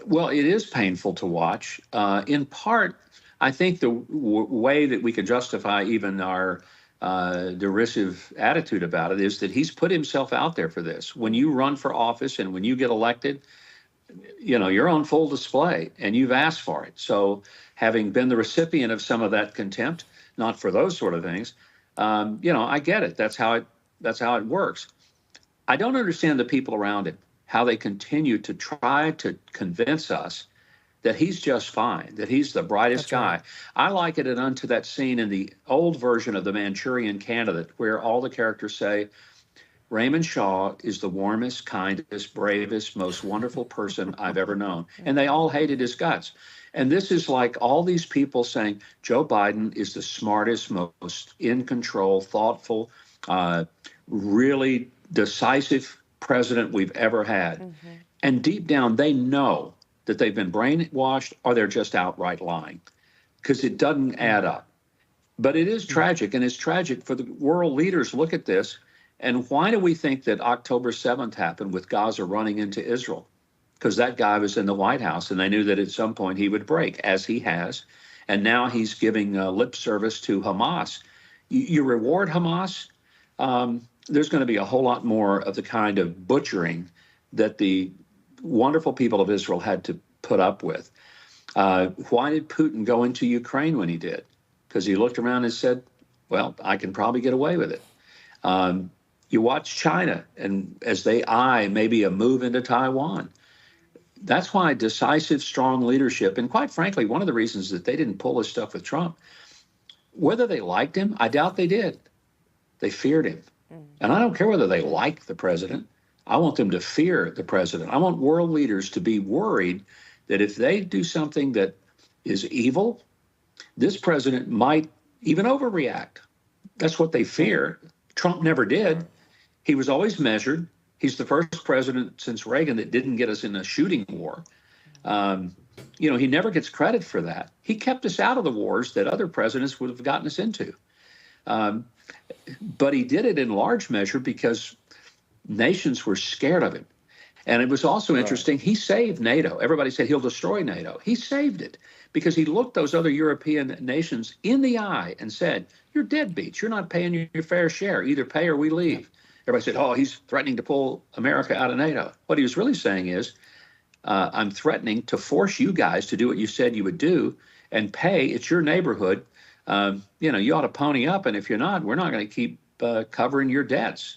Well, it is painful to watch. In part, I think the way that we can justify even our derisive attitude about it is that he's put himself out there for this. When you run for office and when you get elected, you're on full display and you've asked for it. So, having been the recipient of some of that contempt, not for those sort of things, I get it. That's how it works. I don't understand the people around him, how they continue to try to convince us that he's just fine, that he's the brightest That's right. guy. I liken it unto that scene in the old version of The Manchurian Candidate, where all the characters say, Raymond Shaw is the warmest, kindest, bravest, most wonderful person I've ever known. And they all hated his guts. And this is like all these people saying Joe Biden is the smartest, most in control, thoughtful, really decisive president we've ever had. And deep down, they know that they've been brainwashed or they're just outright lying because it doesn't add up. But it is tragic, and it's tragic for the world leaders. Look at this. And why do we think that October 7th happened with Gaza running into Israel? Because that guy was in the White House, and they knew that at some point he would break, as he has. And now he's giving lip service to Hamas. You reward Hamas, there's going to be a whole lot more of the kind of butchering that the wonderful people of Israel had to put up with. Why did Putin go into Ukraine when he did? Because he looked around and said, well, I can probably get away with it. You watch China, and as they eye maybe a move into Taiwan. That's why decisive, strong leadership, and quite frankly, one of the reasons that they didn't pull this stuff with Trump, whether they liked him, I doubt they did. They feared him. And I don't care whether they like the president. I want them to fear the president. I want world leaders to be worried that if they do something that is evil, this president might even overreact. That's what they fear. Trump never did. He was always measured. He's the first president since Reagan that didn't get us in a shooting war. He never gets credit for that. He kept us out of the wars that other presidents would have gotten us into. But he did it in large measure because nations were scared of him. And it was also interesting, he saved NATO. Everybody said he'll destroy NATO. He saved it because he looked those other European nations in the eye and said, you're deadbeats. You're not paying your fair share. Either pay or we leave. Everybody said, oh, he's threatening to pull America out of NATO. What he was really saying is, I'm threatening to force you guys to do what you said you would do and pay. It's your neighborhood. You ought to pony up. And if you're not, we're not going to keep covering your debts.